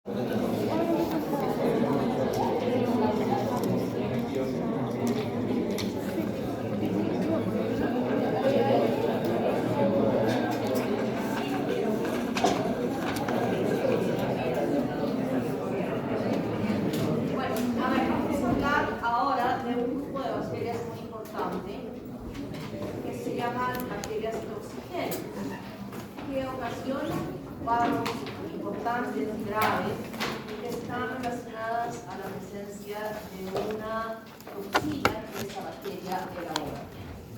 Que se llaman bacterias toxigénicas, que ocasionan cuadros importantes y graves que están relacionadas a la presencia de una toxina que esta bacteria elabora.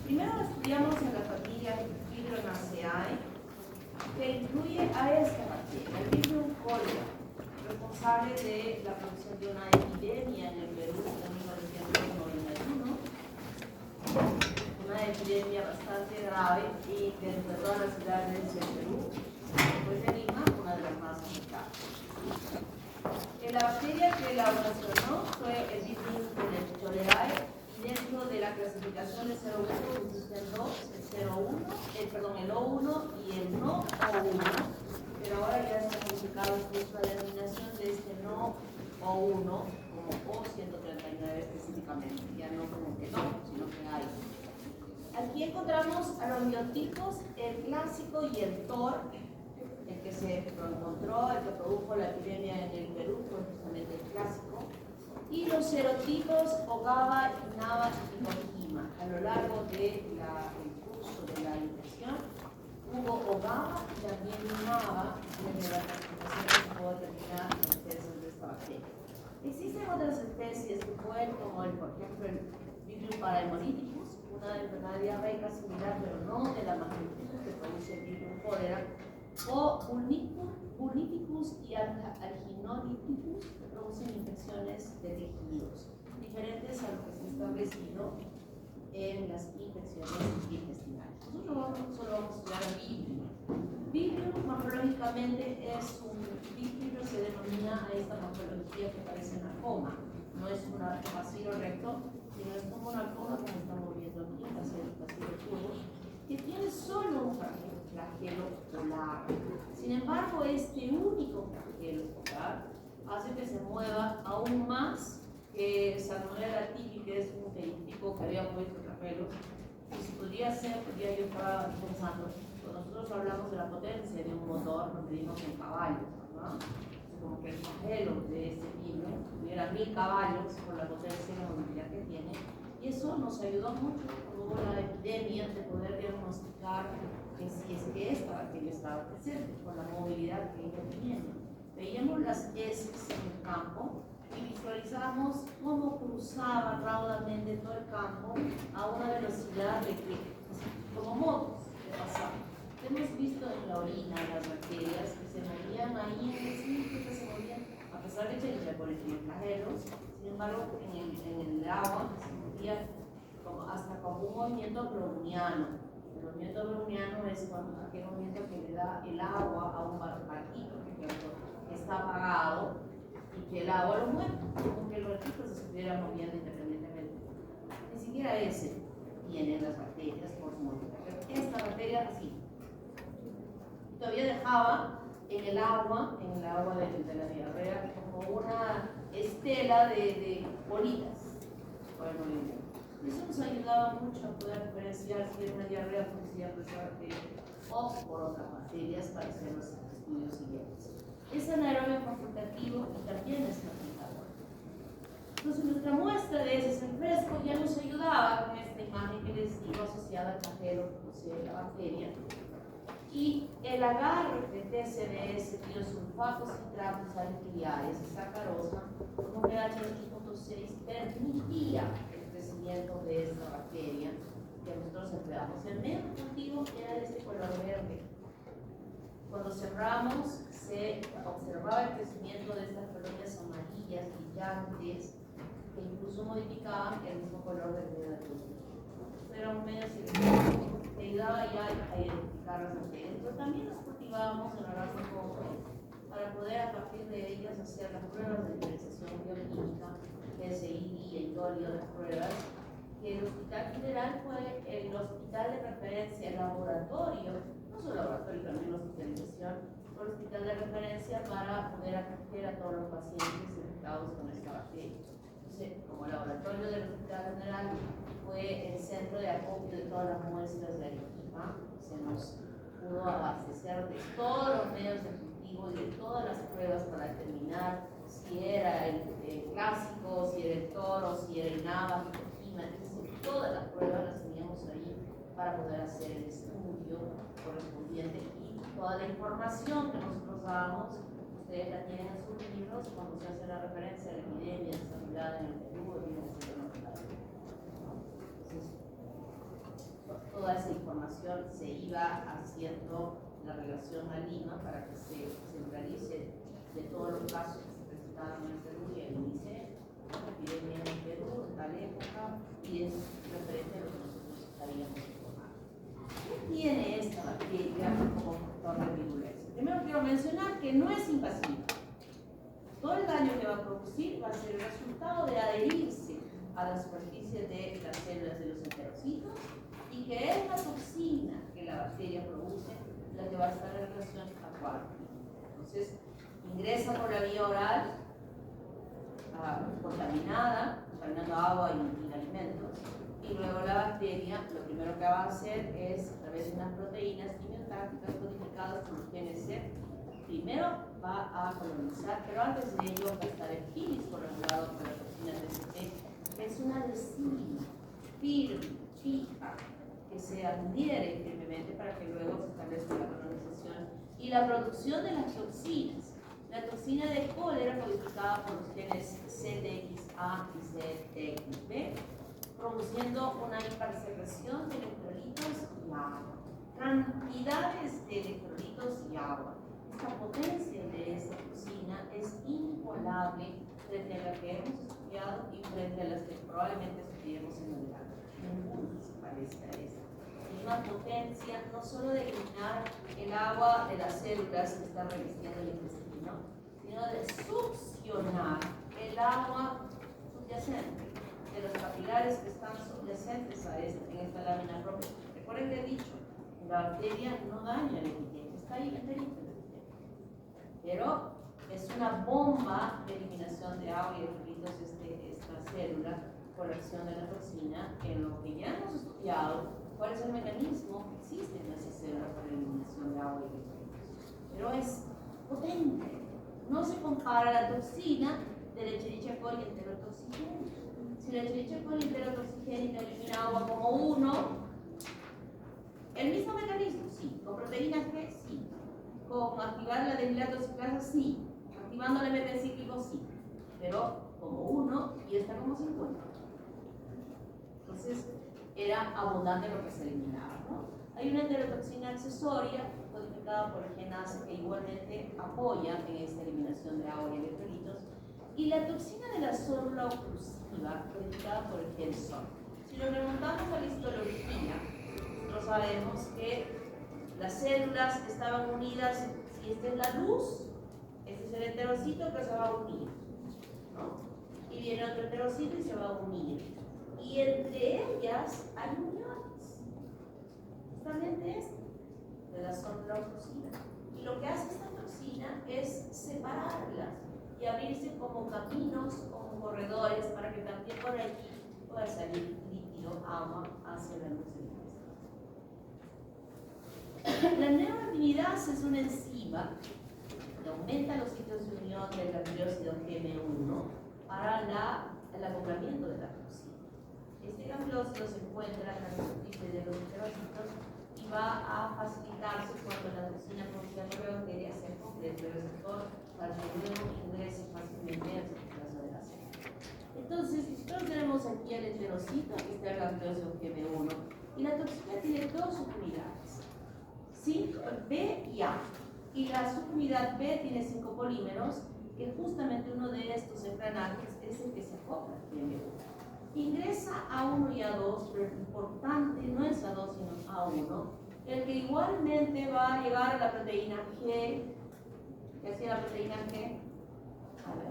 Primero estudiamos en la familia Vibrio-Naceae, que incluye a esta bacteria, el Vibrio cholera, responsable de la producción de una epidemia en el Perú en 1991. Una epidemia bastante grave y dentro de todas las ciudades del Perú, pues de Lima, una de las más afectadas. La bacteria que la ocasionó fue el Vibrio cholerae, y dentro de la clasificación de 0,1 existen dos, el O1 y el no O1, pero ahora ya está modificado incluso la denominación de este no O1 como O139 específicamente, ya no como que no, sino que hay. Aquí encontramos a los biotipos, el clásico y el TOR, el que se encontró, el que produjo la epidemia en el Perú, fue justamente el clásico, y los serotipos OGABA, INABA y Kojima. A lo largo del curso de la infección, hubo OGABA y también INABA, desde la clasificación que se pudo determinar las especies de esta bacteria. Existen otras especies que pueden, como por ejemplo el Vibrio parahemolyticus, una enfermedad diarreica similar, pero no de la magnitud que produce el Vibrio cholera, o Vulnificus y Alginolyticus, que producen infecciones de tejidos, diferentes a lo que se ha establecido en las infecciones intestinales. Nosotros solo vamos a estudiar el Vibrio. Vibrio morfológicamente es un Vibrio, se denomina a esta morfología que parece una coma. No es un bacilo recto, sino es como una coma, como estamos viendo aquí, el bacilo curvo, que tiene solo un flagelo polar. Sin embargo, este único flagelo polar hace que se mueva aún más que Salmonella typhi, que es un fenotipo que había puesto flagelos. Y si podría ser, porque yo estaba pensando, cuando nosotros hablamos de la potencia de un motor, nos medimos en caballos, ¿no? Como que el flagelo de este vibrio tuviera 1000 caballos por la potencia y la movilidad que tiene, y eso nos ayudó mucho con la epidemia de poder diagnosticar que si es que esta bacteria estaba presente, con la movilidad que ella tenía. Veíamos las heces en el campo y visualizamos cómo cruzaba raudamente todo el campo a una velocidad de que, como motos, que pasaban. Hemos visto en la orina las bacterias que se movían ahí en el sitio, que se movían, a pesar de que ya por el flagelos, sin embargo, en el agua se movía hasta como un movimiento browniano. El movimiento browniano es aquel movimiento que le da el agua a un barquito que está apagado y que el agua lo mueve, como que el barquito se estuviera moviendo independientemente. Ni siquiera ese tienen las bacterias por su movimiento. Esta bacteria así. Todavía dejaba en el agua de la diarrea, como una estela de bolitas. Bueno, eso nos ayudaba mucho a poder diferenciar si era una diarrea producida por esa bacteria o por otras bacterias para hacer los estudios siguientes. Es anaerobio facultativo y también es fermentador. Entonces, nuestra muestra de ese fresco ya nos ayudaba con esta imagen que les digo asociada al flagelo que posee la bacteria. Y el agarre de TCDS, tiosulfatos citratos alquiliares y sacarosa, como pH 8.6, permitía el crecimiento de esta bacteria que nosotros empleamos. El medio cultivo era de este color verde. Cuando cerramos, se observaba el crecimiento de estas colonias amarillas, brillantes, que incluso modificaban el mismo color del medio del cultivo. Era un medio selectivo que ayudaba ya a identificar las bacterias, pero también las cultivábamos en la raza cobre para poder a partir de ellas hacer las pruebas de diferenciación bioquímica, PSI y todo el de pruebas, que el Hospital General fue el hospital de referencia, el laboratorio, no solo laboratorio, también la hospitalización, fue el hospital de referencia para poder proteger a todos los pacientes infectados con esta bacteria. Entonces, como el laboratorio del Hospital General fue el centro de acopio de todas las muestras de Arequipa, se nos pudo abastecer de todos los medios de cultivo y de todas las pruebas para determinar si era el clásico, si era el toro, si era el nava, todas las pruebas las teníamos ahí para poder hacer el estudio correspondiente y toda la información que nosotros dábamos, ustedes la tienen en sus libros cuando se hace la referencia a la epidemia desarrollada en el Perú, entonces, toda esa información se iba haciendo la relación a Lima para que se centralice de todos los casos que se presentaban en el Perú y el índice epidemia en el Perú en tal época y es referente a lo que nosotros sabíamos informar. ¿Qué tiene esta bacteria como factor de virulencia? Primero quiero mencionar que no es invasiva. Todo el daño que va a producir va a ser el resultado de adherirse a la superficie de las células de los enterocitos y que es la toxina que la bacteria produce la que va a estar en relación acuática. Entonces, ingresa por la vía oral contaminando agua y alimentos, y luego la bacteria lo primero que va a hacer es, a través de unas proteínas quimiotácticas codificadas por los genes C, primero va a colonizar, pero antes de ello va a estar el filis corregulado por la toxina TCT, que es un adhesivo firme, fija, que se adhiere firmemente para que luego se establezca la colonización y la producción de las toxinas. La toxina de cólera codificada por los genes CTXA y CTXB, produciendo una hipersecreción de electrolitos y agua. Cantidades de electrolitos y agua. Esta potencia de esta toxina es inigualable frente a la que hemos estudiado y frente a las que probablemente estudiemos en adelante. Ninguna se parece a esta. Es una potencia no solo de eliminar el agua de las células que están revistiendo el intestino, sino de succionar el agua subyacente de los capilares que están subyacentes a en esta lámina propia. Recuerden que he dicho, la bacteria no daña el epitelio, está ahí enterito el epitelio, pero es una bomba de eliminación de agua y electrolitos esta célula por la acción de la toxina, en lo que ya hemos estudiado cuál es el mecanismo que existe en esa célula para la eliminación de agua y electrolitos. Pero es potente. No se compara la toxina de la Escherichia coli enterotoxigénica. Si la Escherichia coli enterotoxigénica elimina agua como uno, el mismo mecanismo, sí. Con proteínas G, sí. Con activar la deshidratoxicasa, sí. Activando el MP cíclico, sí. Pero como uno y esta como 50. Entonces, era abundante lo que se eliminaba, ¿no? Hay una enterotoxina accesoria codificada por el gen ACE que igualmente apoya en esta eliminación de agua y electrolitos, y la toxina de la célula oclusiva codificada por el gen SOR. Si nos remontamos a la histología, nosotros sabemos que las células estaban unidas, si esta es la luz, este es el enterocito que se va a unir, ¿no? Y viene otro enterocito y se va a unir. Y entre ellas hay uniones. Justamente esta, de la célula oclusiva. Y lo que hace esta toxina es separarlas y abrirse como caminos, como corredores, para que también por allí pueda salir líquido, agua, hacia la luz del intestino. La neuraminidasa es una enzima que aumenta los sitios de unión del gangliósido GM1 para el acoplamiento de la toxina. Este gangliósido se encuentra en la superficie de los enterocitos y va a facilitarse cuando la toxina producida por la bacteria se complete el receptor para que luego ingrese fácilmente al citoplasma de la célula. Entonces, nosotros tenemos aquí el enterocito, aquí está el gangliósido GM1, y la toxina tiene dos subunidades, B y A. Y la subunidad B tiene 5 polímeros, que justamente uno de estos engranajes es el que se acopla al GM1. Ingresa A1 y A2, pero lo importante no es A2 sino A1, el que igualmente va a llegar a la proteína G. ¿Qué hacía la proteína G? A ver,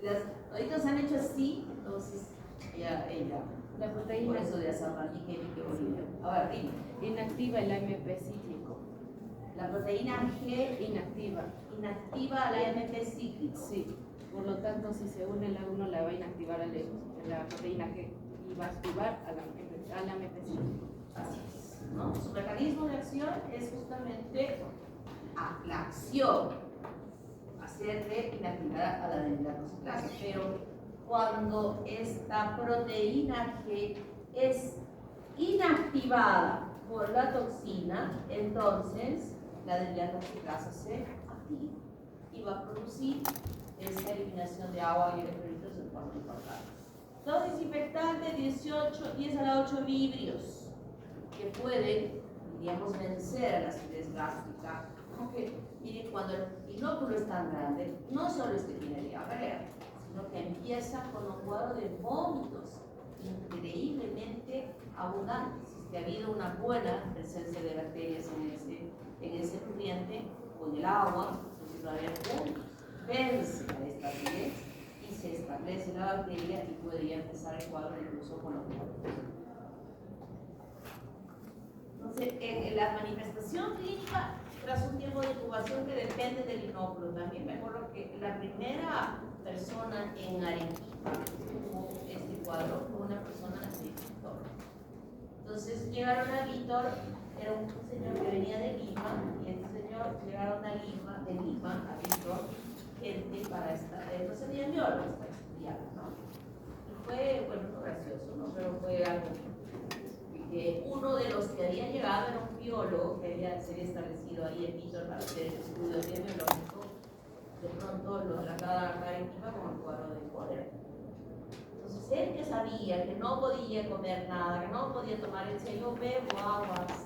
las toditas han hecho así, entonces ella la proteína. por eso de azafrán y que Bolivia. A ver, dime. Inactiva el AMP cíclico. La proteína G Inactiva al AMP cíclico. Sí. Por lo tanto, si se une la 1, la va a inactivar la proteína G y va a activar al AMP cíclico. Así es, ¿no? Su mecanismo de acción es justamente la acción, hacer de inactivar a la adenosiclasa. Pero cuando esta proteína G es inactivada por la toxina, entonces la adenosiclasa se activa y va a producir esta eliminación de agua y electrolitos de forma importante. Los desinfectantes 10 a la 8 vibrios que pueden, digamos, vencer a la acidez gástrica. Aunque, miren, cuando el inóculo es tan grande, no solo es que tiene diarrea, sino que empieza con un cuadro de vómitos increíblemente abundantes. Si ha habido una buena presencia de bacterias en ese nutriente o en el agua, entonces va a haber vómitos. Vence a esta acidez y se establece la bacteria y puede ya empezar el cuadro incluso con los vómitos. Entonces, en la manifestación clínica, tras un tiempo de incubación que depende del inóculo, también me acuerdo que la primera persona en Arequipa que tuvo este cuadro fue una persona de Víctor. Entonces llegaron a Víctor, era un señor que venía de Lima, y este señor llegaron a Lima, a Víctor, gente para estar, no sabían biólogos para estudiar, ¿no? Y fue, bueno, no gracioso, ¿no? Pero fue algo. Uno de los que había llegado era un biólogo que se había establecido ahí en Víctor para hacer el estudio epidemiológico. De pronto lo trasladaron a Arequipa con el cuadro de cólera. Entonces él que sabía que no podía comer nada, que no podía tomar, él decía: yo bebo agua así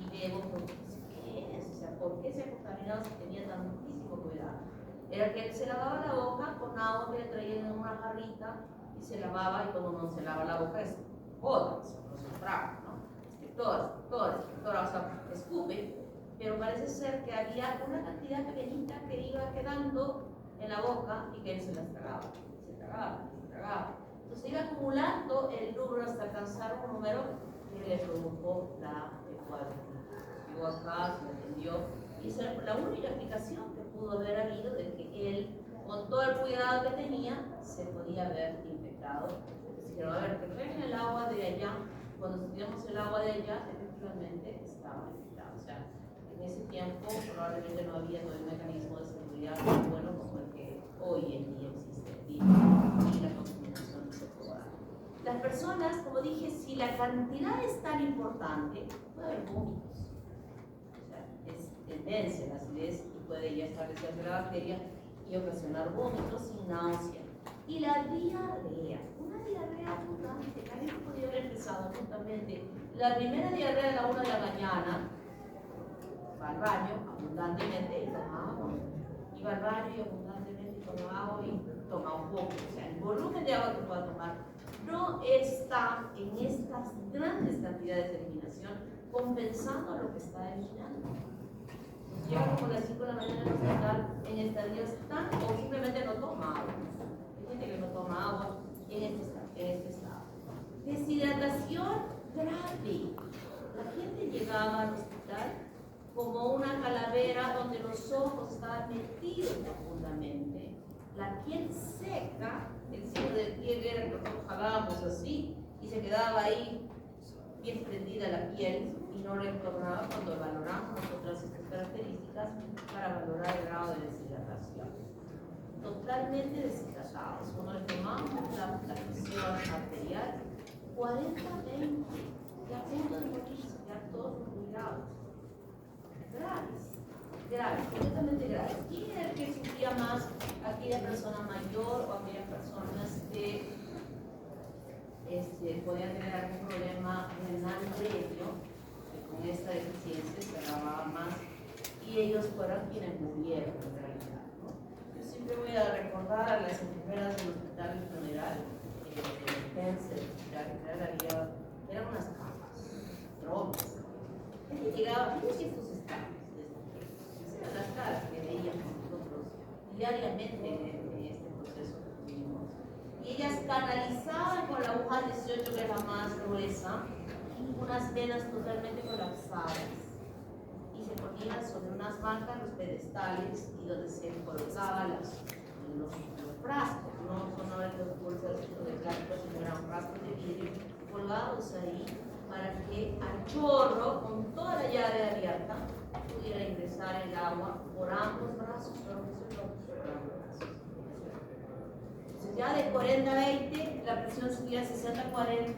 y bebo porque ¿qué es? O sea, ¿por qué se ha contaminado si tenía tantísimo cuidado? Era que él se lavaba la boca con agua que le traían en una jarrita y se lavaba, y cuando uno se lava la boca es joda, no se traga, ¿no? O sea, escupe, pero parece ser que había una cantidad pequeñita que iba quedando en la boca y que él se las tragaba, se tragaba. Entonces iba acumulando el número hasta alcanzar un número que le provocó el cuadro. Llegó acá, se lo atendió, y esa es la única explicación que pudo haber habido de que él, con todo el cuidado que tenía, se podía haber infectado. Pero a ver, que traigan el agua de allá, cuando estudiamos el agua de allá, efectivamente estaba infectada. O sea, en ese tiempo probablemente no había todo el mecanismo de seguridad tan bueno como el que hoy en día existe y la contaminación se puede dar. Las personas, como dije, si la cantidad es tan importante, puede haber vómitos. O sea, es tendencia la acidez y puede ya establecerse la bacteria y ocasionar vómitos y náusea. Y la diarrea, una diarrea abundante, que alguien podría haber empezado justamente la primera diarrea a la 1 de la mañana, va al baño abundantemente y toma agua. Y va al baño y abundantemente toma agua y toma un poco. O sea, el volumen de agua que pueda tomar no está en estas grandes cantidades de eliminación compensando lo que está eliminando. Llega como las 5 de la mañana al hospital en estadios tan o simplemente no toma agua. Que no toma agua en este estado. Deshidratación grave. La gente llegaba al hospital como una calavera donde los ojos estaban metidos profundamente, la piel seca, el signo del pie era que nosotros jalábamos así y se quedaba ahí bien prendida la piel y no retornaba cuando valoramos nosotras estas características para valorar el grado de deshidratación. Totalmente deshidratados. Cuando le tomamos la presión arterial, 40-20, y a punto de morirse, ya todos muy graves, completamente graves. ¿Quién era el que sufría más? Aquella persona mayor o aquellas personas que podían tener algún problema renal previo, que con esta deficiencia se agravaba más, y ellos fueron quienes murieron en realidad. Siempre voy a recordar a las enfermeras del hospital en general, del hospital en general, eran unas cajas, drogas. Llegaba, fíjense estos estados, esas eran las caras que veíamos nosotros diariamente en este proceso que tuvimos. Y ellas canalizaban con la aguja 18, que es la más gruesa, y unas venas totalmente colapsadas. Y se ponían sobre unas bancas los pedestales y donde se colocaban los frascos, no son ahora los bolsas de plástico, sino eran frascos de vidrio colgados ahí para que al chorro, con toda la llave abierta, pudiera ingresar el agua por ambos brazos, por ambos brazos. Entonces ya de 40-20 la presión subía a 60-40,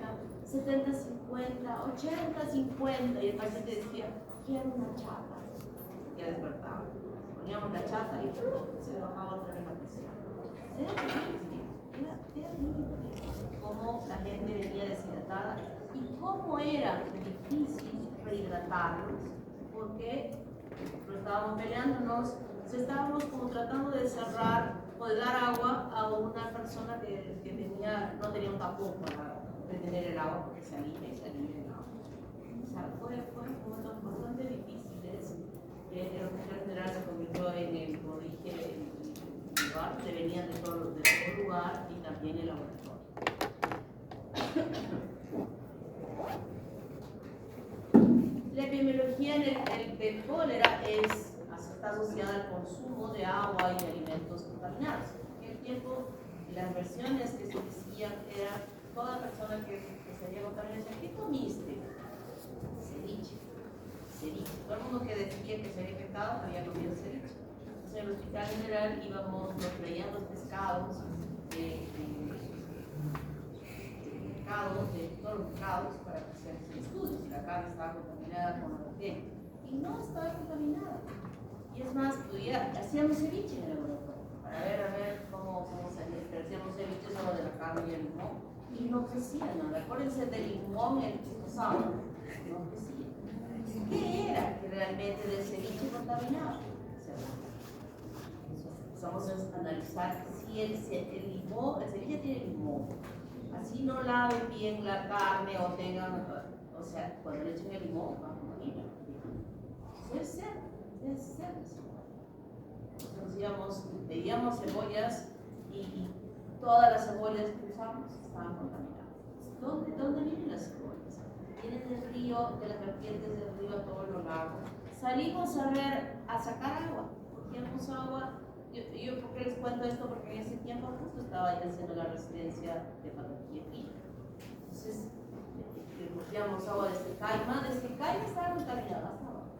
70-50, 80-50 y el paciente decía, quiero una chata. Ya despertaba. Poníamos la chata y se le bajaba otra vez la presión. Era terrible cómo la gente venía deshidratada y cómo era difícil rehidratarlos porque no estábamos peleándonos, estábamos como tratando de cerrar o de dar agua a una persona que no tenía un tapón para retener el agua porque salía el agua. O sea, fueron momentos bastante difíciles. El hospital general se convirtió en el, como dije, el lugar que venían de todo lugar y también el laboratorio. La epidemiología del cólera está asociada al consumo de agua y de alimentos contaminados. En aquel tiempo, las versiones que se decían era toda persona que se había contaminado decía, ¿qué comiste? Ceviche. Todo el mundo que decía que se había infectado había comido ceviche. Entonces, en el hospital general nos traían los pescados de todos los pescados para hacer estudios. Si la carne estaba contaminada con algo y no estaba contaminada. Y es más, hacíamos ceviche en el laboratorio para ver cómo salía. Pero hacíamos ceviche solo de la carne y el limón y no crecía nada. Acuérdense del limón, el pisco no crecía. ¿Qué era que realmente del ceviche contaminaba? Empezamos a analizar si el ceviche tiene limón. Así no laven bien la carne o tengan, o sea, cuando le echen el limón, va a contaminar. Debe ser. Entonces veíamos cebollas y todas las cebollas que usamos estaban contaminadas. ¿Dónde vienen las cebollas? Vienen del río, de las vertientes del río a todos los lagos. Salimos a sacar agua, cogíamos agua. Yo ¿por qué les cuento esto? Porque en ese tiempo justo estaba ya haciendo la residencia de patología clínica. Entonces, cogíamos agua desde Caima estaba contaminada hasta abajo,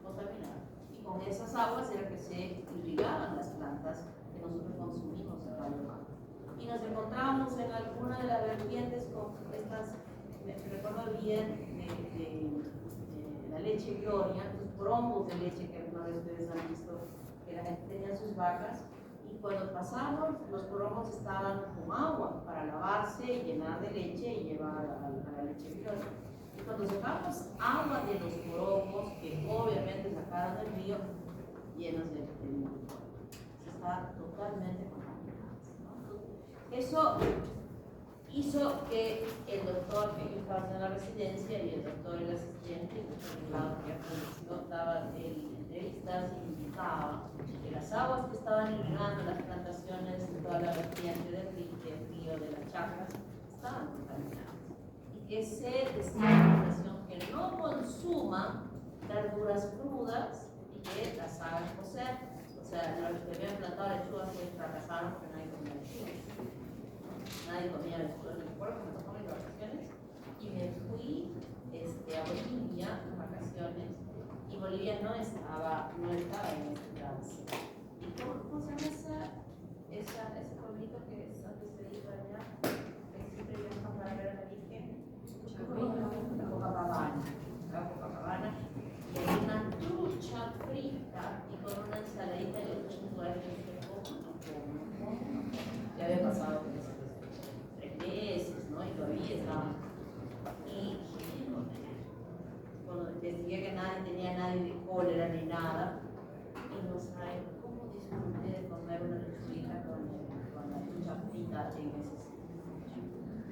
contaminada. Y con esas aguas era que se irrigaban las plantas que nosotros consumimos en Radio Mar. Y nos encontramos en alguna de las vertientes con estas, me recuerdo bien, de la leche Gloria, los brombos de leche que alguna vez ustedes han visto, que la gente tenía sus vacas, y cuando pasamos los bromos estaban con agua para lavarse y llenar de leche y llevar a la leche Gloria. Y cuando sacamos agua de los bromos, que obviamente sacaron del río, llenos de está totalmente contaminadas, ¿no? Eso hizo que el doctor que estaba haciendo la residencia y el doctor el asistente, el doctor que ya daba entrevistas y indicaba que las aguas que estaban irrigando las plantaciones de toda la vertiente del río de las chacras estaban contaminadas. Y que se decía a la población que no consuma verduras crudas y que las hagan cocer. O sea, los que habían plantado lechugas pues fracasaron porque nadie comía lechugas. Nadie comía lechugas. Me acuerdo que me tocó mis vacaciones y me fui a Bolivia en vacaciones y Bolivia no estaba en este trance. ¿Y cómo se llama ese pueblito que es antes de ir allá? Que siempre viajan para ver a la Virgen. La Copacabana. Y hay una trucha frita y con una ensaladita y otros chocolates que ya había pasado 3 meses, ¿no? Y todavía estaba. Y cuando decía que tenía nadie de cólera ni nada, y no saben cómo disfruté de comer una lechuguita con la trucha frita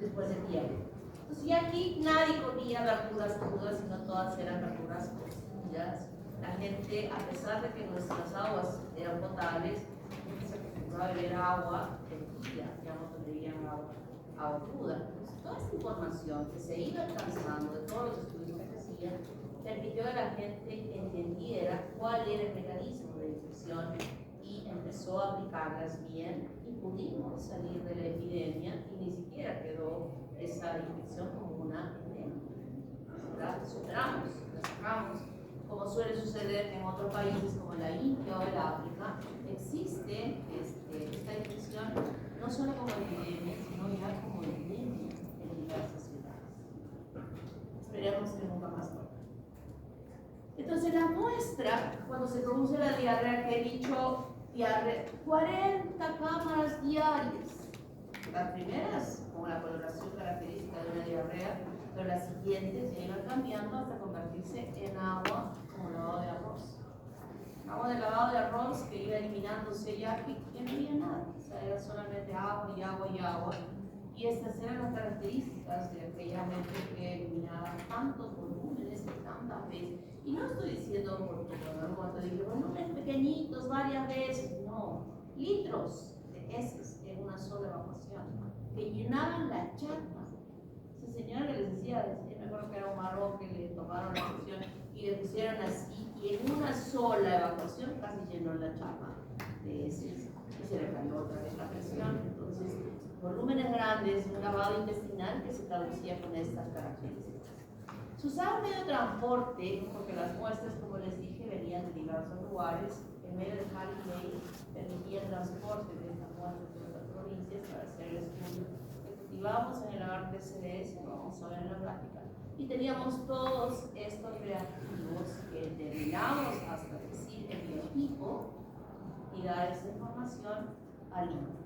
después de tiempo. Entonces, y aquí nadie comía verduras crudas, sino todas eran verduras cocidas. La gente, a pesar de que nuestras aguas eran potables, se acostumbraba a beber agua de tía, digamos, donde bebían agua cruda. Entonces, toda esta información que se iba alcanzando de todos los estudios que se hacían, permitió que la gente entendiera cuál era el mecanismo de infección y empezó a aplicarlas bien y pudimos salir de la epidemia y ni siquiera quedó esa infección como una endemia. La superamos, como suele suceder en otros países como la India o el África, existe esta infección no solo como epidemia, sino ya como endemia en diversas ciudades. Esperemos que nunca más toque. Entonces la muestra, cuando se produce la diarrea, que he dicho, 40 cámaras diarias. Las primeras, con la coloración característica de una diarrea, pero las siguientes ya iban cambiando hasta convertirse en agua como lavado de arroz. Agua de lavado de arroz que iba eliminándose ya que no había nada, o sea, era solamente agua y agua y agua. Y estas eran las características de aquella gente que eliminaba tantos volúmenes de tantas veces. Y no estoy diciendo cuando digo volúmenes pequeñitos varias veces, no, litros de heces en una sola evacuación que llenaban la chapa. Esa señora que les decía, me acuerdo que era un marrón que le tomaron la función y le pusieron así, y en una sola evacuación casi llenó la chapa de heces y se le cayó otra vez la presión. Entonces, volúmenes grandes, un lavado intestinal que se traducía con estas características. Se usaba un medio de transporte, porque las muestras, como les dije, venían de diversos lugares. El medio de Halliday permitía el transporte de estas muestras de otras provincias para hacer el estudio. Cultivábamos en el laboratorio CDS, lo vamos a ver en la práctica, y teníamos todos estos reactivos que terminamos hasta decir el biotipo y dar esa información al INE.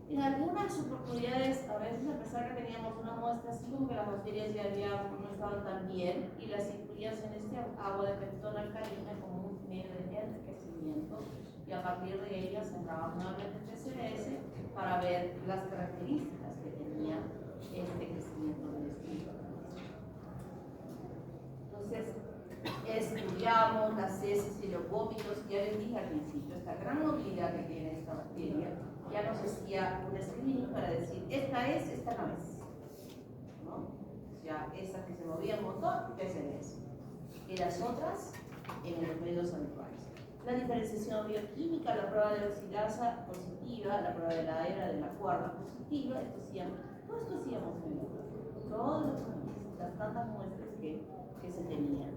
En algunas oportunidades, a veces a pesar que teníamos una muestra así como que las bacterias ya no estaban tan bien y las incluías en este agua de peptona alcalina como un medio de enriquecimiento y a partir de ellas entraba nuevamente el CDS para ver las características que tenía este crecimiento del espíritu. Entonces, estudiamos las heces y los vómitos, ya les dije al principio, esta gran movilidad que tiene esta bacteria, ya nos hacía un screening para decir, esta es, esta no es, ¿no? O sea, esa que se movía un montón, PCDS, y las otras en los medios habituales. La diferenciación bioquímica, la prueba de oxidasa positiva, la prueba de la era de la cuerda positiva, todo esto hacíamos en el laboratorio, todos los años, las tantas muestras que se tenían.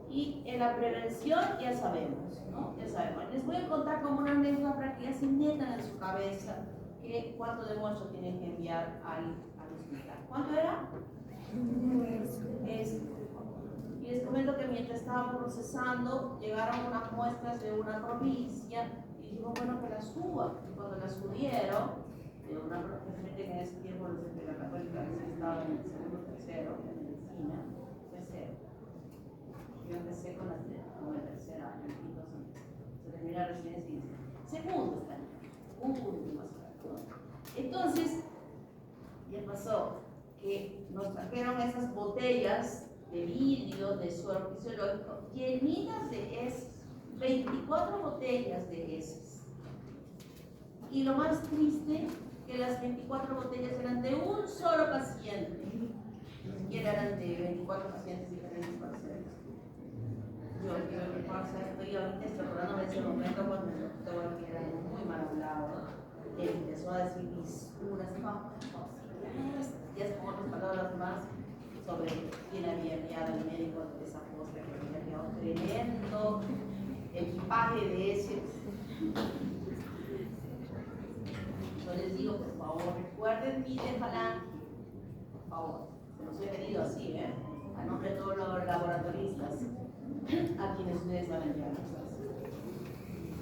Y en la prevención ya sabemos, ¿no? Ya sabemos. Les voy a contar como una anécdota para que ya se metan en su cabeza que cuánto de muestras tienen que enviar al hospital. ¿Cuánto era? Y les comento que mientras estábamos procesando, llegaron unas muestras de una provincia y dijimos, bueno, que las suba. Y cuando las subieron, de una provincia que en ese tiempo de la Católica estaba en el segundo o tercero en medicina, fue cero. Yo empecé con la tercera, el quinto se terminó la residencia y segundo está último. Entonces, ya pasó que nos trajeron esas botellas de vidrio de suero fisiológico llenitas de heces, 24 botellas de heces. Y lo más triste, que las 24 botellas eran de un solo paciente, ni siquiera eran de 24 pacientes diferentes para hacer esto. Yo estoy ahorita acordándome de ese momento cuando el doctor, que era muy mal hablado, empezó a decir unas ya con otras palabras más sobre quién había enviado el médico de esa postre que había enviado tremendo equipaje de ese. Yo les digo, por favor, recuerden mi de Falange, por favor, se los he pedido así, a nombre de todos los laboratoristas a quienes ustedes van a enviar.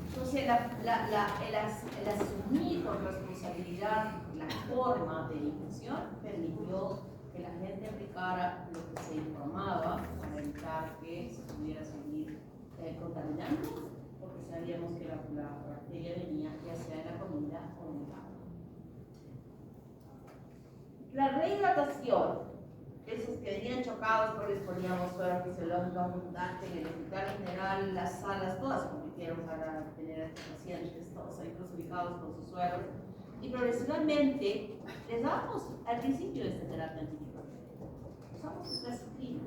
Entonces, el asumir con responsabilidad la forma de infección permitió que la gente aplicara lo que se informaba para evitar que se pudiera seguir contaminando, porque sabíamos que la bacteria venía ya sea en la comida o en el agua. La rehidratación. Esos que venían chocados porque les poníamos suero fisiológico abundante en el hospital en general, las salas, todas compitieron para tener a estos pacientes, todos ahí crucificados con sus sueros. Y progresivamente les damos al principio de esta terapia antimicrobiana. Usamos tetraciklina,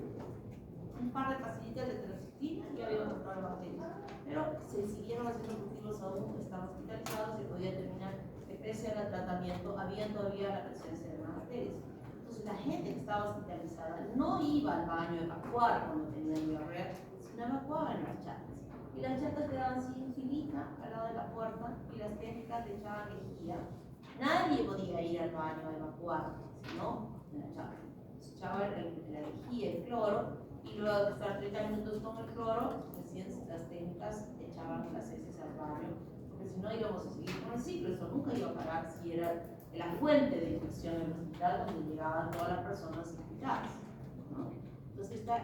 un par de pastillitas de tetraciklina y había controlado bacterias. Pero se siguieron haciendo cultivos aún, estaban hospitalizados y podía terminar de crecer el tratamiento, había todavía la presencia de las bacterias. Entonces la gente que estaba hospitalizada no iba al baño a evacuar cuando tenían diarrea, sino evacuaba en las chatas. Y las chatas quedaban así en filita al lado de la puerta y las técnicas le echaban lejía. Nadie podía ir al baño a evacuar, sino en la chata. Se echaba la lejía, el cloro, y luego de estar 30 minutos con el cloro, recién las técnicas echaban las heces al baño, porque si no íbamos a seguir con el ciclo, eso nunca iba a parar si era la fuente de infección en el hospital donde llegaban todas las personas infectadas, ¿no? Entonces esta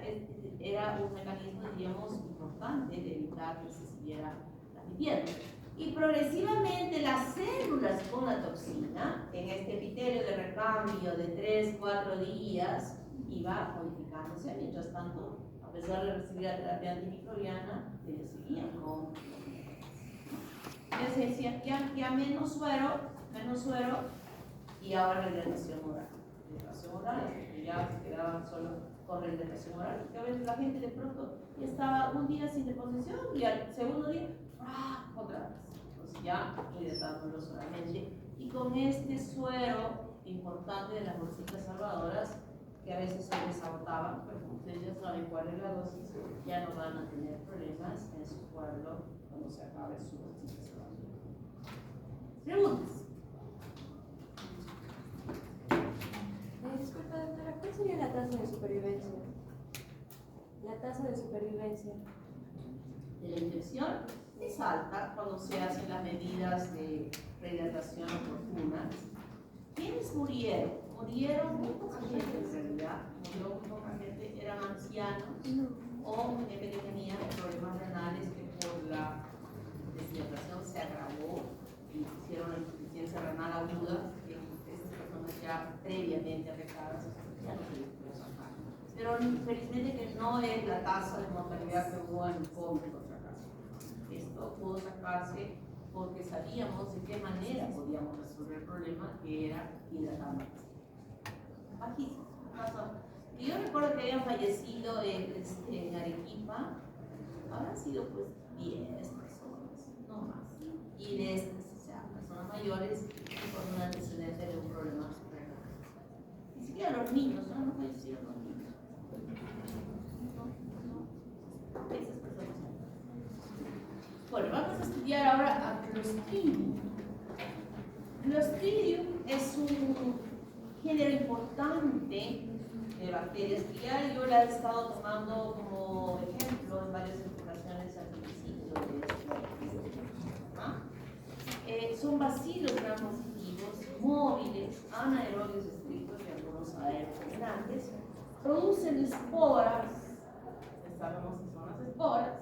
era un mecanismo, diríamos, importante de evitar que se siguiera transmitiendo. Y progresivamente las células con la toxina, en este epitelio de recambio de 3-4 días, iba modificándose. Mientras tanto, a pesar de recibir la terapia antimicrobiana, ellos seguían con... Ya se decía, ya menos suero, y ahora la hidratación oral. Hidratación oral, porque ya se quedaban solo con la hidratación oral, porque a veces la gente de pronto ya estaba un día sin deposición y al segundo día, otra vez. Entonces ya hidratándolo solamente. Y con este suero importante de las bolsitas salvadoras, que a veces se les agotaban, pero como ustedes ya saben cuál es la dosis, ya no van a tener problemas en su cuadro cuando se acabe su bolsita salvadora. Preguntas. Disculpa, doctora, ¿cuál sería la tasa de supervivencia? La tasa de supervivencia De la infección es alta cuando se hacen las medidas de rehidratación oportunas. ¿Quiénes murieron? Murieron muy poca gente en realidad, murió muy poca gente, eran ancianos o gente que tenía problemas renales que por la deshidratación se agravó y hicieron la insuficiencia renal aguda, que esas personas ya previamente afectadas ya no se les puede sacar. Pero felizmente que no es la tasa de mortalidad que hubo en el COVID, por si acaso. Esto pudo sacarse porque sabíamos de qué manera podíamos resolver el problema, que era hidratando. Bajísimo. Y yo recuerdo que habían fallecido en Arequipa, habrán sido pues 10 personas, no más. Y de estas, o sea, personas mayores con un antecedente de un problema renal. Ni siquiera los niños, no fallecieron los niños. No. Esas personas. Bueno, vamos a estudiar ahora a Clostridium. Clostridium es un género importante de bacterias que ya yo la he estado tomando como ejemplo en varias informaciones al principio de son bacilos gram positivos, móviles, anaerobios estrictos y algunos aerogenerantes, producen esporas, sabemos que son las esporas,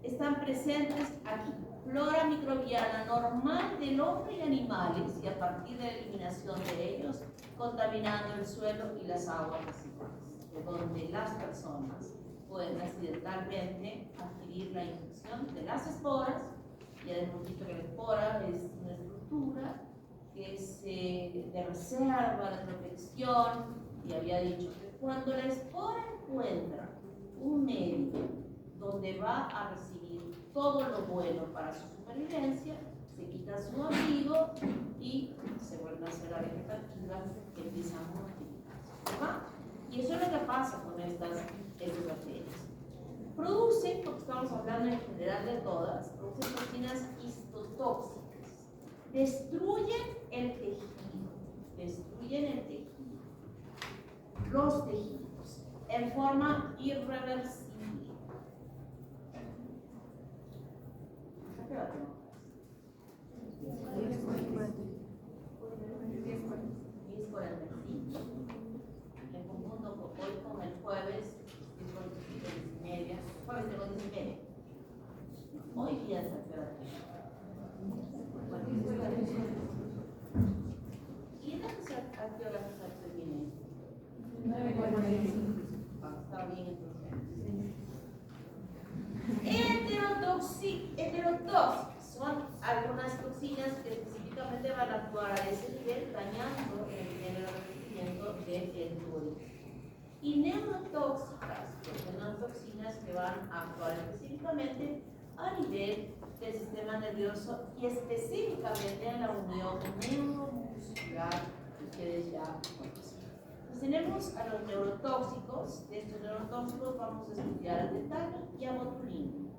están presentes aquí, flora microbiana normal del hombre y animales, y a partir de la eliminación de ellos, contaminando el suelo y las aguas residuales, de donde las personas pueden accidentalmente adquirir la infección de las esporas. Ya hemos visto que la espora es una estructura que es de reserva, de protección, y había dicho que cuando la espora encuentra un medio donde va a recibir todo lo bueno para su supervivencia, se quita su abrigo y se vuelve a hacer la vegetativa que empieza a multiplicarse, ¿verdad? Y eso es lo que pasa con estas bacterias. Producen, porque estamos hablando en general de todas, producen toxinas histotóxicas. Destruyen el tejido, los tejidos, en forma irreversible. ¿Qué hora tengo? 10:45. En conjunto hoy con el jueves, 10:45, 10:30. Jueves tengo 10:30. Hoy día se queda. ¿Y entonces a qué hora se termina? 9:45. Está bien entonces. Heterotóxicas son algunas toxinas que específicamente específicamente van a actuar a ese nivel, dañando el revestimiento del tubo. Y neurotóxicas, porque son toxinas que van a actuar específicamente a nivel del sistema nervioso y específicamente en la unión neuromuscular que ustedes ya conocen. Entonces tenemos a los neurotóxicos. De estos neurotóxicos vamos a estudiar al detalle y a botulino.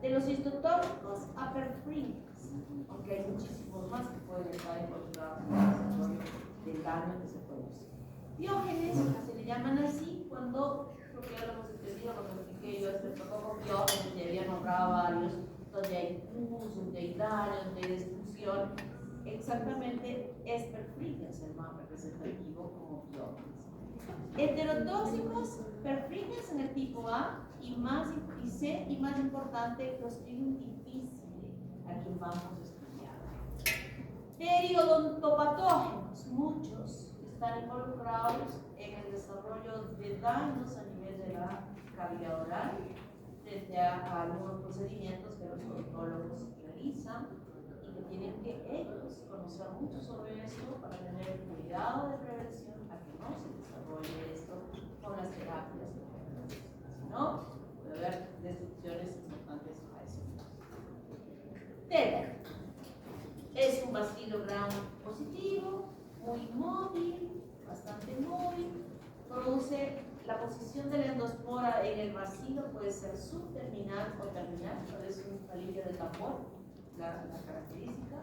De los histotóxicos a perfrinas, aunque hay muchísimos más que pueden estar involucrados en el desarrollo del daño que se produce. Diógenes, se le llaman así cuando, creo que ya lo hemos entendido cuando expliqué yo este protocolo Diógenes, y había nombrado varios, donde hay pus, donde hay daño, donde hay destrucción. Exactamente es perfrinas el más representativo como Diógenes. Heterotóxicos, perfrinas en el tipo A y C, y más importante, Clostridium difficile, a quien vamos a estudiar. Periodontopatógenos, muchos están involucrados en el desarrollo de daños a nivel de la cavidad oral frente a algunos procedimientos que los odontólogos realizan y que tienen que ellos conocer mucho sobre esto para tener cuidado de prevención a que no se desarrolle esto con las terapias. Si no, puede haber destrucciones importantes a ese nivel. Teta es un bacilo gram positivo, muy móvil, bastante móvil, produce la posición de la endospora en el bacilo, puede ser subterminal o terminal, es una línea de tambor, la característica.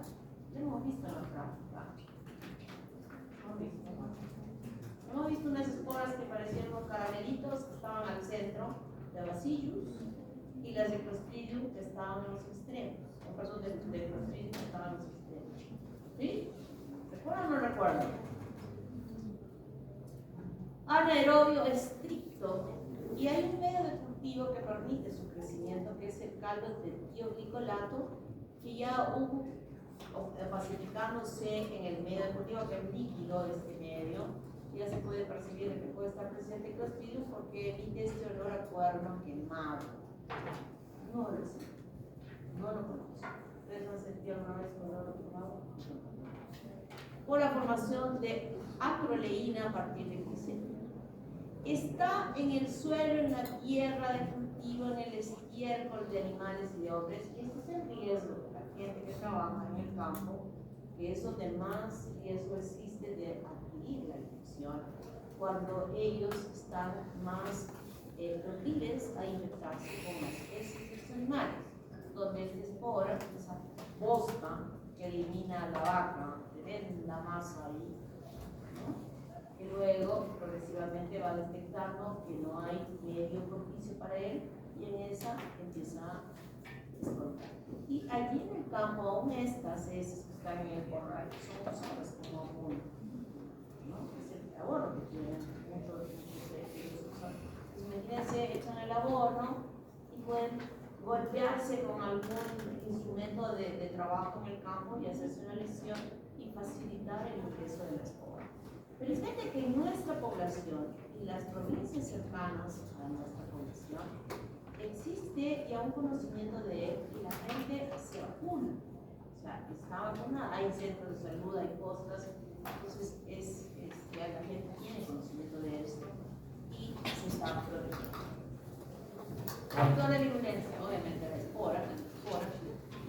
Lo hemos visto en la práctica. Hemos visto unas esporas que parecían unos caramelitos que estaban al centro de Bacillus y las de Clostridium que estaban en los extremos, o perdón, de Clostridium que estaban en los extremos. ¿Sí? ¿Recuerdan o no recuerdan? Anaerobio estricto, y hay un medio de cultivo que permite su crecimiento, que es el caldo de tioglicolato, que ya hubo pacificándose en el medio de cultivo, que es líquido de este medio, ya se puede percibir que puede estar presente Clostridium porque emite este olor a cuerno quemado. No lo sé, no lo conozco. ¿Ustedes han sentido alguna vez un olor quemado? Por la formación de acroleína a partir de glicemia. Está en el suelo, en la tierra de cultivo, en el estiércol de animales y de hombres, y esto es el riesgo de la gente que trabaja en el campo, que es donde más riesgo existe de adquirir la infección, cuando ellos están más proclives a infectarse con las especies de los animales, donde esta espora, esa bosta que elimina a la vaca, tremenda masa ahí, ¿no? Y luego progresivamente va detectando que no hay medio propicio para él y en esa empieza a explotar. Y allí en el campo, aún estas heces que están en el corral son usadas como abono, ¿no? Es el abono que tienen muchos de ellos usan. Entonces, imagínense, echan el abono y pueden golpearse con algún instrumento de trabajo en el campo y hacerse una lesión y facilitar el ingreso de la espora. Felizmente que en nuestra población y las provincias cercanas a nuestra población existe ya un conocimiento de él y la gente se vacuna. O sea, está vacunada, hay centros de salud, hay cosas, entonces ya la gente tiene conocimiento de esto y se está protegiendo. Factor de virulencia, obviamente la espora,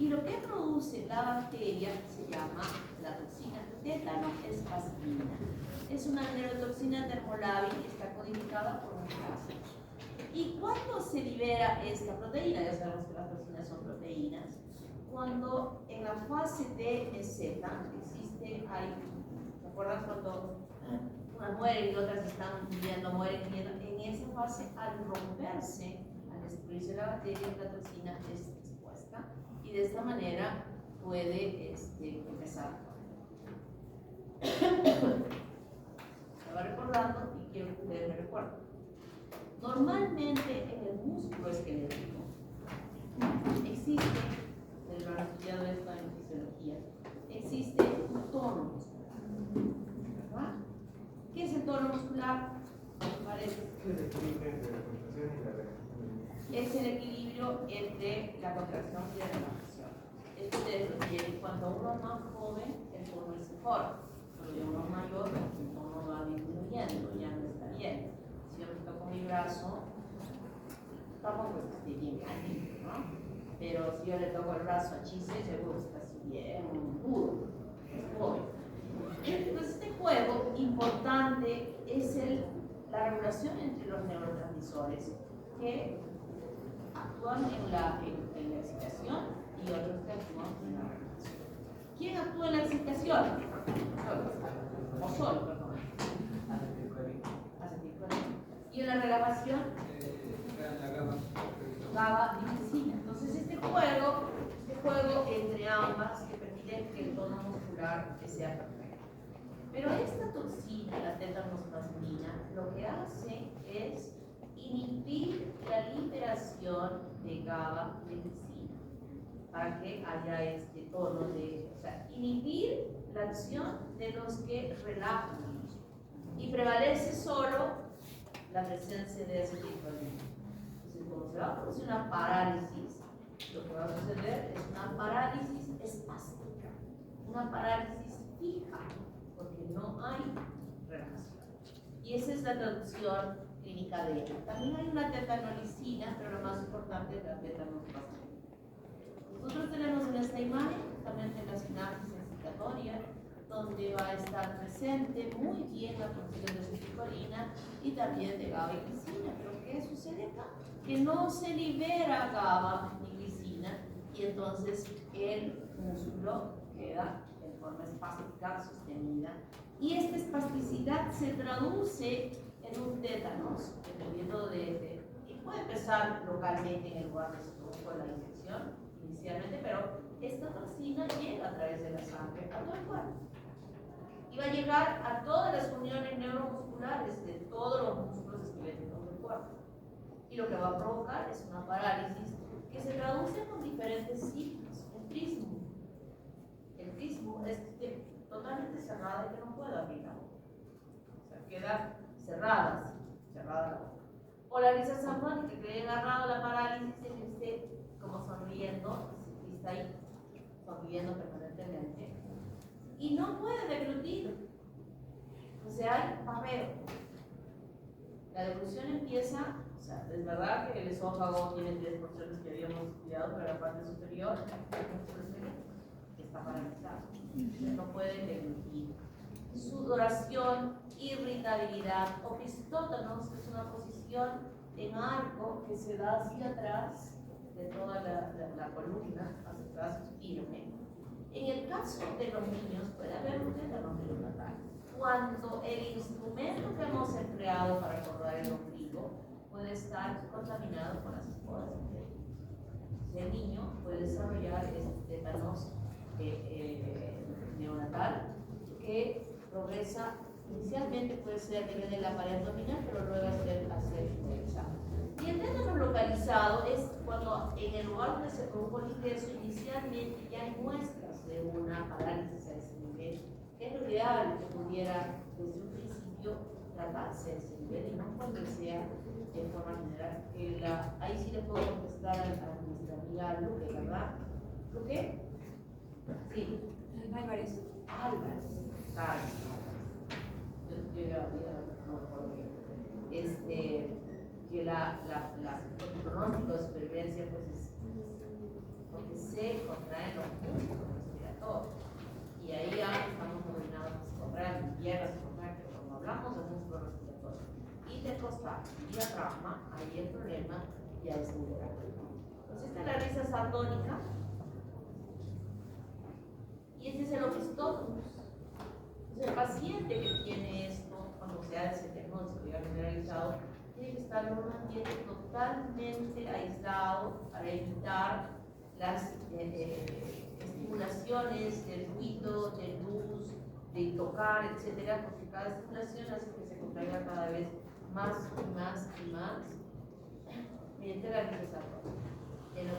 y lo que produce la bacteria se llama la toxina tétano-espasmina. Es una neurotoxina termolábil y está codificada por un ácido. ¿Y cuándo se libera esta proteína? Ya sabemos que las toxinas son proteínas. Cuando en la fase de meseta existe, ¿se acuerdan cuando unas mueren y otras están viviendo, mueren viviendo? En esa fase, al romperse, al destruirse la bacteria, la toxina es expuesta y de esta manera puede empezar. Se va recordando y quiero que ustedes me recuerden. Normalmente en el músculo esquelético existe, ustedes lo han estudiado esto en fisiología, existe un tono muscular, ¿verdad? ¿Qué es el tono muscular? Parece. Es el equilibrio entre la contracción y la relajación. es que se refiere cuando uno es más joven, el tono es mejor. Cuando uno es mayor, el tono va disminuyendo, ya no está bien. Si yo me toco mi brazo, tampoco es que esté bien caliente, ¿no? Pero si yo le toco el brazo a Chise, seguro está así bien duro, es joven. Entonces, este juego importante es la regulación entre los neurotransmisores que actúan en la excitación y otros que actúan en la regulación. ¿Quién actúa en la excitación? Perdón. Acetilcolina. ¿Y en la relajación? GABA y glicina. Entonces, este juego entre ambas que permite que el tono muscular sea perfecto. Pero esta toxina, la tetanusmasmina, lo que hace es inhibir la liberación de GABA y de glicina para que haya este tono o sea, inhibir la acción de los que relajan y prevalece solo la presencia de acetilcolina. Entonces, como se va a producir una parálisis, lo que va a suceder es una parálisis espástica, una parálisis fija, porque no hay relajación. Y esa es la traducción clínica de ella. También hay una tetanolicina, pero lo más importante es la tetanusmasmina. Nosotros tenemos en esta imagen justamente la sinapsis excitatoria, donde va a estar presente muy bien la función de acetilcolina y también de GABA y glicina. Pero ¿qué sucede acá? Que no se libera GABA ni glicina y entonces el músculo queda en forma espástica sostenida. Y esta espasticidad se traduce en un tétanos, dependiendo y puede empezar localmente en el lugar donde se produjo la infección inicialmente, pero esta toxina llega a través de la sangre a todo el cuerpo. Y va a llegar a todas las uniones neuromusculares de todos los músculos esqueléticos del cuerpo. Y lo que va a provocar es una parálisis que se traduce con diferentes signos. El trismo es totalmente cerrada y que no puede abrir la boca. O sea, queda cerrada la boca. Polarización armónica, que haya agarrado la parálisis y que esté como sonriendo, y está ahí sonriendo permanentemente. Y no puede deglutir. O sea, hay babeo. La deglución empieza, o sea, es verdad que el esófago tiene 3 porciones que habíamos estudiado, pero la parte superior está paralizada. No puede deglutir. Sudoración, irritabilidad, opistótonos, que es una posición en arco que se da hacia atrás de toda la columna, hacia atrás firme. En el caso de los niños puede haber un tétanos neonatal. Cuando el instrumento que hemos empleado para acordar el ombligo puede estar contaminado con las esporas el niño puede desarrollar este tétanos neonatal que progresa inicialmente, puede ser a nivel de la pared abdominal, pero luego hacer ingresado. Y el tétanos localizado es cuando en el lugar donde se produjo el ingreso inicialmente ya hay muestras de una parálisis a ese nivel, que es lo ideal que pudiera desde un principio tratarse a ese nivel y no cuando sea de forma general. Ahí sí le puedo contestar a nuestra amiga Luque, ¿verdad? ¿Luque? Sí. Álvarez. Álvarez. Yo ya no recuerdo bien. Que el pronóstico de supervivencia pues es porque se contraen los músculos respiratorios y ahí ya estamos dominados, se contraen las piernas, se contraen, pero cuando hablamos de músculos respiratorios intercostal y diafragma, ahí el problema ya es muy grave. Entonces esta es la risa sardónica y este es el opistótonos. Entonces el paciente que tiene esto, cuando se hace el diagnóstico ya generalizado, tiene que estar en un ambiente totalmente aislado para evitar las estimulaciones del ruido, de luz, de tocar, etcétera, porque cada estimulación hace que se contraiga cada vez más y más y más mediante la respiración en los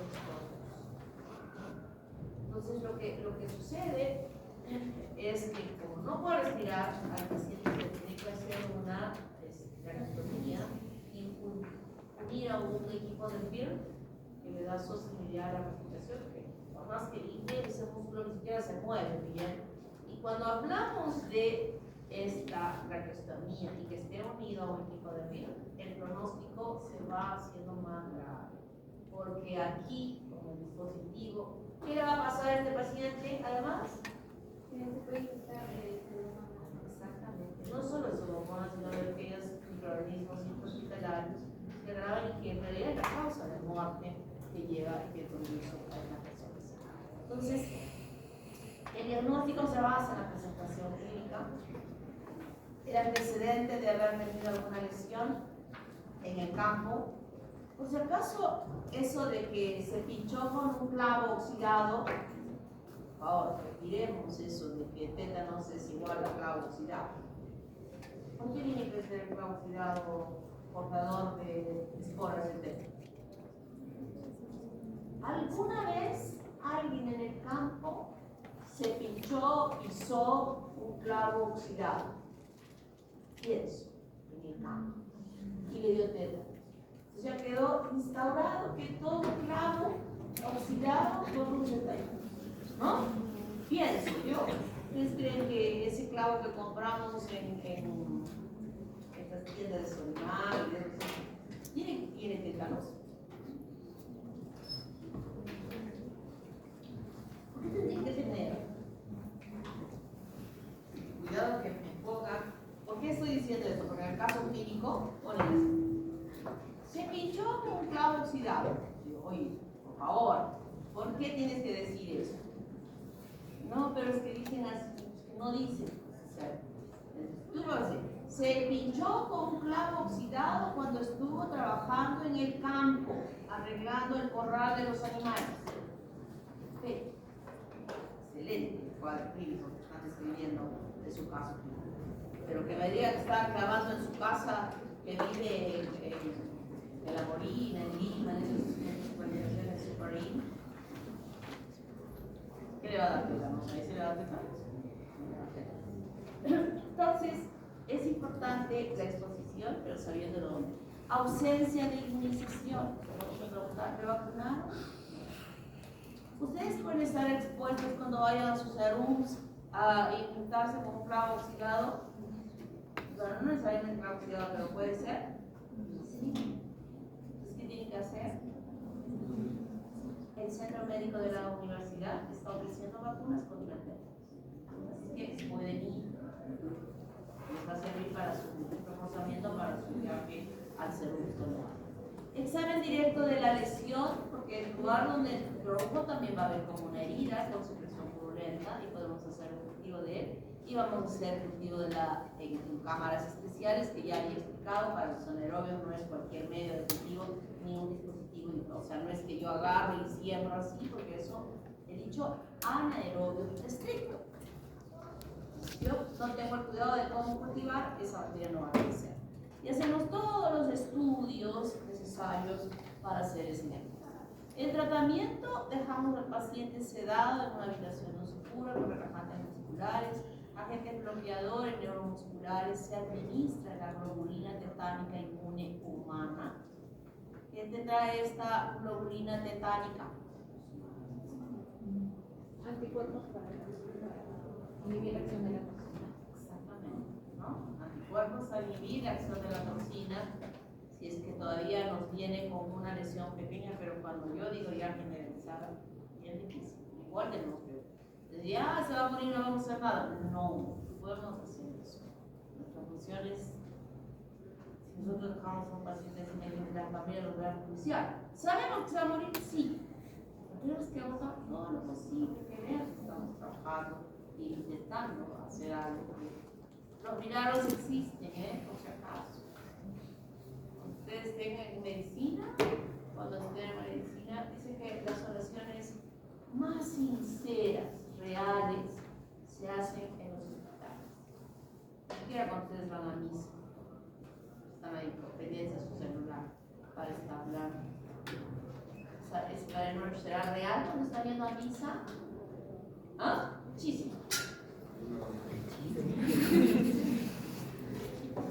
Entonces lo que sucede es que como no puede respirar, al paciente se tiene que hacer una traqueotomía y unir a un equipo de FIR que le da sostenibilidad a la respiración, que por más que limpie, ese músculo ni siquiera se mueve bien. Y cuando hablamos de esta traqueostomía y que esté unido a un equipo de vida, el pronóstico se va haciendo más grave. Porque aquí, como el dispositivo, ¿qué le va a pasar a este paciente? Además, exactamente, no solo pseudomonas, sino de aquellos microorganismos intrahospitalarios que graban y que en realidad es la causa de muerte que lleva y que conduce a una persona. Entonces, el diagnóstico se basa en la presentación clínica, el antecedente de haber tenido alguna lesión en el campo. Por si acaso, eso de que se pinchó con un clavo oxidado, por favor, retiremos eso de que tétanos es igual a clavo oxidado. ¿Por qué tiene que ser el clavo oxidado portador de esporas de tétanos? ¿Alguna vez alguien en el campo se pinchó, pisó un clavo oxidado? Pienso, en el campo, y le dio tétanos. O sea, quedó instaurado que todo clavo oxidado produce tétanos, ¿no? Pienso yo. ¿Ustedes creen que ese clavo que compramos en estas tiendas de Solimar tiene tétanos? ¿Por qué tendría que tener? Cuidado que me enfocan. ¿Por qué estoy diciendo esto? Porque en el caso clínico, se pinchó con un clavo oxidado. Digo, oye, por favor, ¿por qué tienes que decir eso? No, pero es que dicen así, no dicen. O sea, tú lo haces. Se pinchó con un clavo oxidado cuando estuvo trabajando en el campo, arreglando el corral de los animales. Okay. Excelente el cuadro clínico que están describiendo de su caso clínico. Pero que me diga que está clavando en su casa, que vive en La Molina, en Lima, en esas urbanizaciones super in. ¿Qué le va a dar tétanos? Ahí se le va a dar tétanos. Entonces, es importante la exposición, pero sabiendo dónde. Ausencia de inmunización. Vamos a preguntar, ¿me vacunaron? Ustedes pueden estar expuestos cuando vayan a sus serums a infectarse con un clavo oxidado. Bueno, no necesariamente clavo oxidado, pero puede ser. Sí. Entonces, ¿qué tienen que hacer? El centro médico de la universidad está ofreciendo vacunas contra el tétanos. Así que pueden ir. Les va a servir para su reforzamiento, para su viaje al serum escolar. Examen directo de la lesión, porque el lugar donde el produjo también va a haber como una herida con supresión purulenta y podemos hacer un cultivo de él. Y vamos a hacer cultivo de en cámaras especiales que ya había explicado. Para los anaerobios no es cualquier medio de cultivo ni un dispositivo, o sea, no es que yo agarre y siembro así, porque eso he dicho anaerobio estricto. Si yo no tengo el cuidado de cómo cultivar, esa bacteria no va a crecer. Y hacemos todos los estudios necesarios para hacer ese método. El tratamiento, dejamos al paciente sedado en una habitación oscura con relajantes musculares, agentes bloqueadores neuromusculares, se administra la globulina tetánica inmune humana. ¿Qué tendrá esta globulina tetánica? Anticuerpos para inhibir la acción de la toxina. Exactamente, ¿no? Anticuerpos para inhibir la acción de la toxina, si es que todavía nos viene con una lesión pequeña, pero cuando yo digo ya generalizada, es difícil. Igual tenemos que decir, se va a morir, no vamos a hacer nada. No podemos hacer eso. Nuestra función es, si nosotros dejamos a un paciente sin el la familia lo va a judicial. ¿Sabemos que se va a morir? Sí. Tenemos que hacer todo lo posible, que vean que estamos trabajando e intentando hacer algo. Los milagros existen, por si acaso. Ustedes tengan en medicina, cuando estén en medicina, dicen que las oraciones más sinceras, reales, se hacen en los hospitales. Ni siquiera cuando ustedes van a misa, están ahí pendientes a su celular para estar hablando. ¿Será real cuando están yendo a misa? ¿Ah? Muchísimo.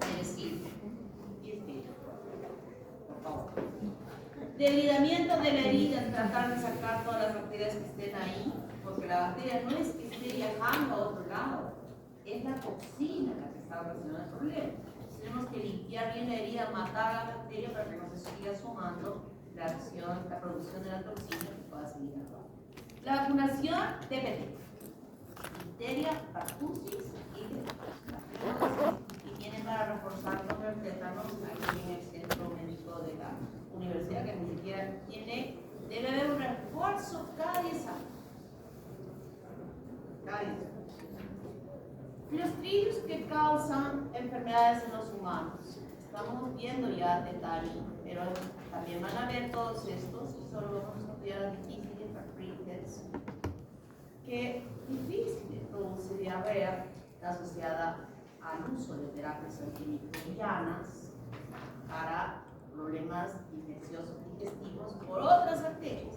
Merecido. 10 minutos. Por favor. Debilidamiento de la herida, tratar de sacar todas las bacterias que estén ahí, porque la bacteria no es que esté viajando a otro lado, es la toxina la que está ocasionando el problema. Tenemos que limpiar bien la herida, matar a la bacteria para que no se siga sumando la producción de la toxina que pueda seguir abajo. La vacunación depende. Difteria, pertussis y tetanus. Y tienen para reforzar contra el tétanos aquí en el centro médico de la universidad, que ni siquiera tiene, debe haber un refuerzo cada 10 años. Cada 10 años. Clostridios que causan enfermedades en los humanos. Estamos viendo ya detalle, pero también van a ver todos estos, y solo vamos a estudiar difíciles, artritis, que difícil produce diarrea asociada al uso de terapias antimicrobianas para problemas infecciosos digestivos por otras bacterias.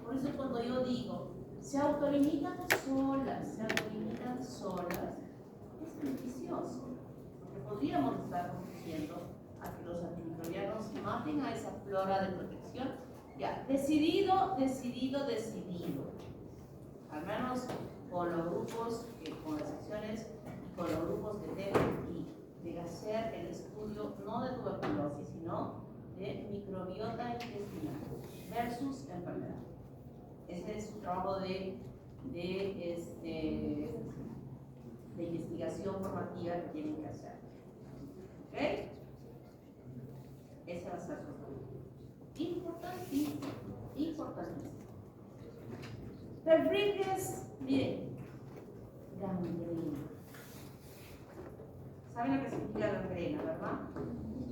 Por eso cuando yo digo, se autolimitan solas, es beneficioso, porque podríamos estar conduciendo a que los antimicrobianos maten a esa flora de protección. Ya, decidido. Al menos con los grupos, con las secciones y con los grupos que deben de hacer el estudio no de tuberculosis, sino de microbiota intestinal versus enfermedad. Ese es un trabajo de investigación formativa que tienen que hacer. ¿Ok? Ese va a ser su trabajo. Importantísimo. Perfringes, miren, gangrena. ¿Saben lo que significa gangrena, verdad?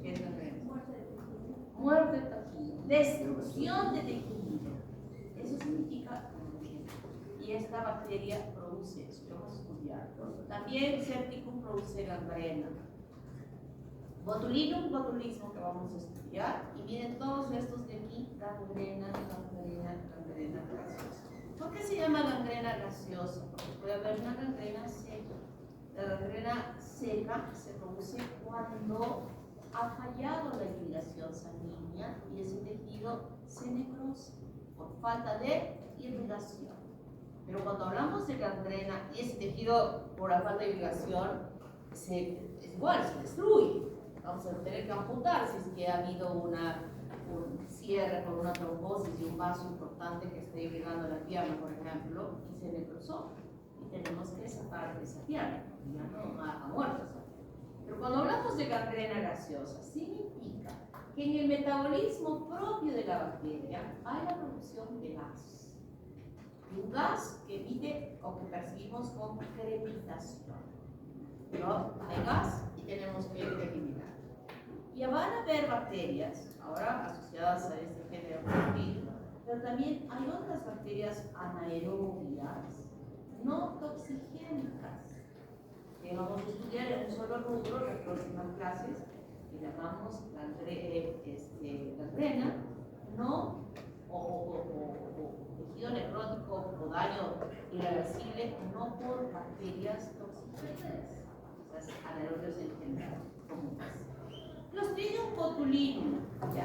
¿Qué es gangrena? Muerte de tejido. Destrucción de tejido. Eso significa gangrena. Y esta bacteria produce eso. Vamos a estudiarlo. También Septicum produce gangrena. Botulinum, botulismo que vamos a estudiar. Y miren todos estos de aquí, gangrena gaseosa. ¿Por qué se llama gangrena gaseosa? Porque puede haber una gangrena seca. La gangrena seca se produce cuando ha fallado la irrigación sanguínea y ese tejido se necrosa por falta de irrigación. Pero cuando hablamos de gangrena y ese tejido por la falta de irrigación, es igual, se destruye. Vamos a tener que amputar si es que ha habido un cierre por una trombosis y un vaso importante que esté irrigando la pierna, por ejemplo, y se necrosó. Y tenemos que sacar esa pierna, ya no ha muerto esa pierna. Pero cuando hablamos de gangrena gaseosa, significa que en el metabolismo propio de la bacteria hay la producción de gas. Un gas que emite o que percibimos con crepitación. Pero hay gas y tenemos que eliminar. Y van a haber bacterias, ahora asociadas a este género, pero también hay otras bacterias anaerobias, no toxigénicas, que vamos a estudiar en un solo rubro en las próximas clases, que llamamos gangrena, no, o tejido necrótico o daño irreversible, no por bacterias toxigénicas, las anaerobias en general, comunes. Clostridium botulinum, ya